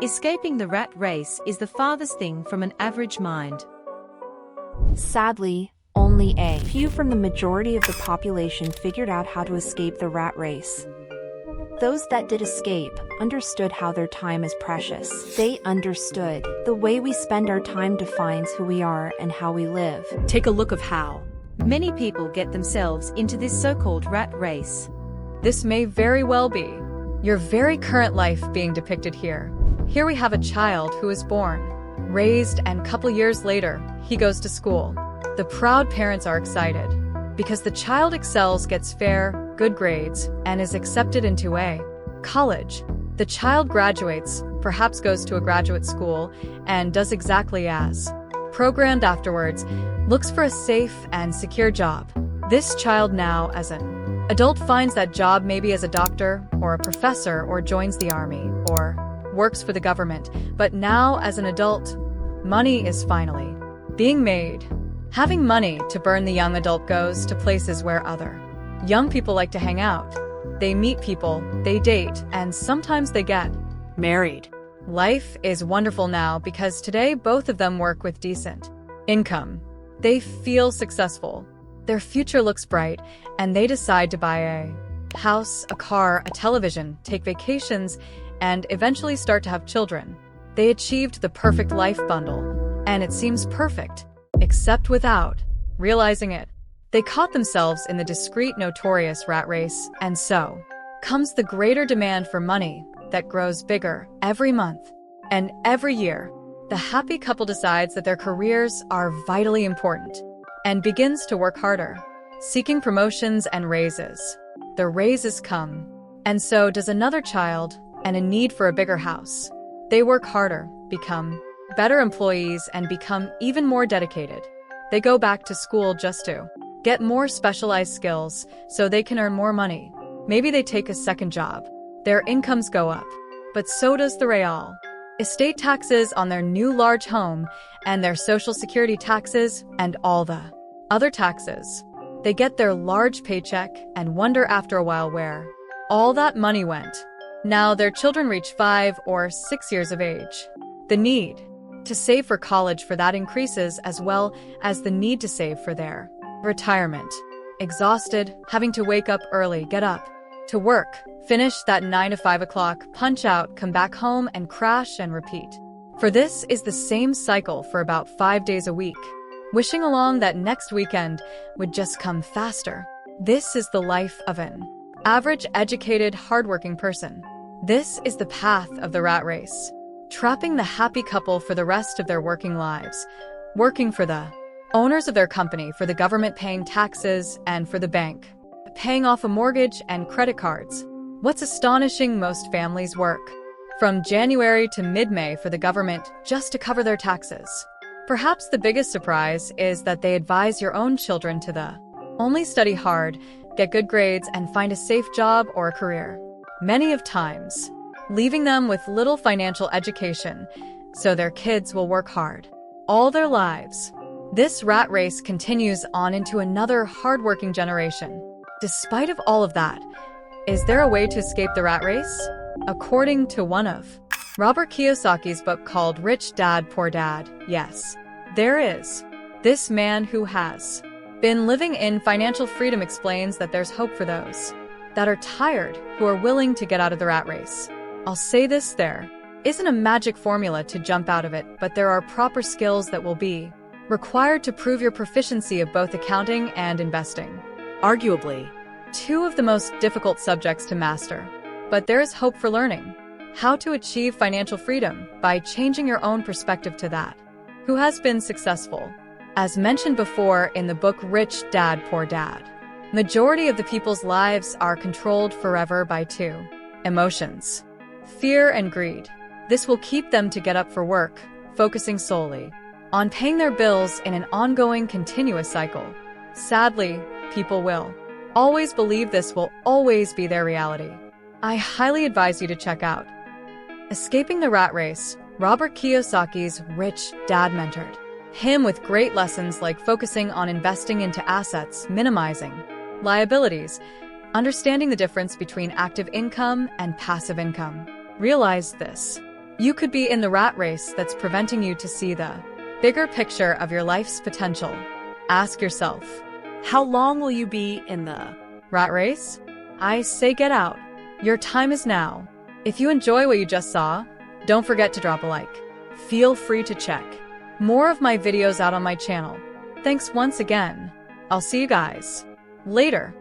Escaping the rat race is the farthest thing from an average mind. Sadly, only a few from the majority of the population figured out how to escape the rat race. Those that did escape understood how their time is precious. They understood the way we spend our time defines who we are and how we live. Take a look of how many people get themselves into this so-called rat race. This may very well be your very current life being depicted here. Here we have a child who is born, raised, and couple years later, he goes to school. The proud parents are excited because the child excels, gets fair, good grades, and is accepted into a college. The child graduates, perhaps goes to a graduate school, and does exactly as programmed afterwards, looks for a safe and secure job. This child now, as an adult, finds that job maybe as a doctor or a professor, or joins the army or works for the government. But now as an adult, money is finally being made. Having money to burn, the young adult goes to places where other young people like to hang out. They meet people, they date, and sometimes they get married. Life is wonderful now because today both of them work with decent income. They feel successful. Their future looks bright, and they decide to buy a house, a car, a television, take vacations, and eventually start to have children. They achieved the perfect life bundle, and it seems perfect, except without realizing it. They caught themselves in the discreet, notorious rat race, and so comes the greater demand for money that grows bigger every month and every year. The happy couple decides that their careers are vitally important and begins to work harder, seeking promotions and raises. The raises come, and so does another child and a need for a bigger house. They work harder, become better employees, and become even more dedicated. They go back to school just to get more specialized skills so they can earn more money. Maybe they take a second job. Their incomes go up, but so does the real estate taxes on their new large home, and their social security taxes, and all the other taxes. They get their large paycheck and wonder after a while where all that money went. Now their children reach 5 or 6 years of age. The need to save for college for that increases, as well as the need to save for their retirement. Exhausted, having to wake up early, get up to work, finish that 9 to 5 o'clock, punch out, come back home, and crash and repeat. For this is the same cycle for about 5 days a week, wishing along that next weekend would just come faster. This is the life of an average, educated, hardworking person. This is the path of the rat race, trapping the happy couple for the rest of their working lives, working for the owners of their company, for the government, paying taxes, and for the bank, paying off a mortgage and credit cards. What's astonishing, most families work from January to mid-May for the government just to cover their taxes. Perhaps the biggest surprise is that they advise your own children to the only study hard, get good grades, and find a safe job or a career. Many of times, leaving them with little financial education, so their kids will work hard all their lives. This rat race continues on into another hardworking generation. Despite of all of that, is there a way to escape the rat race? According to one of Robert Kiyosaki's book called Rich Dad, Poor Dad, yes, there is. This man who has been living in financial freedom explains that there's hope for those that are tired, who are willing to get out of the rat race. I'll say this, there isn't a magic formula to jump out of it, but there are proper skills that will be required to prove your proficiency of both accounting and investing. Arguably, two of the most difficult subjects to master. But there is hope for learning how to achieve financial freedom by changing your own perspective to that who has been successful. As mentioned before in the book Rich Dad, Poor Dad, majority of the people's lives are controlled forever by two emotions: fear and greed. This will keep them to get up for work, focusing solely on paying their bills in an ongoing, continuous cycle. Sadly, people will always believe this will always be their reality. I highly advise you to check out Escaping the Rat Race. Robert Kiyosaki's Rich Dad mentored him with great lessons like focusing on investing into assets, minimizing liabilities, understanding the difference between active income and passive income. Realize this: You could be in the rat race that's preventing you to see the bigger picture of your life's potential. Ask yourself, How long will you be in the rat race? I say get out. Your time is now. If you enjoy what you just saw, don't forget to drop a like. Feel free to check more of my videos out on my channel. Thanks once again. I'll see you guys later.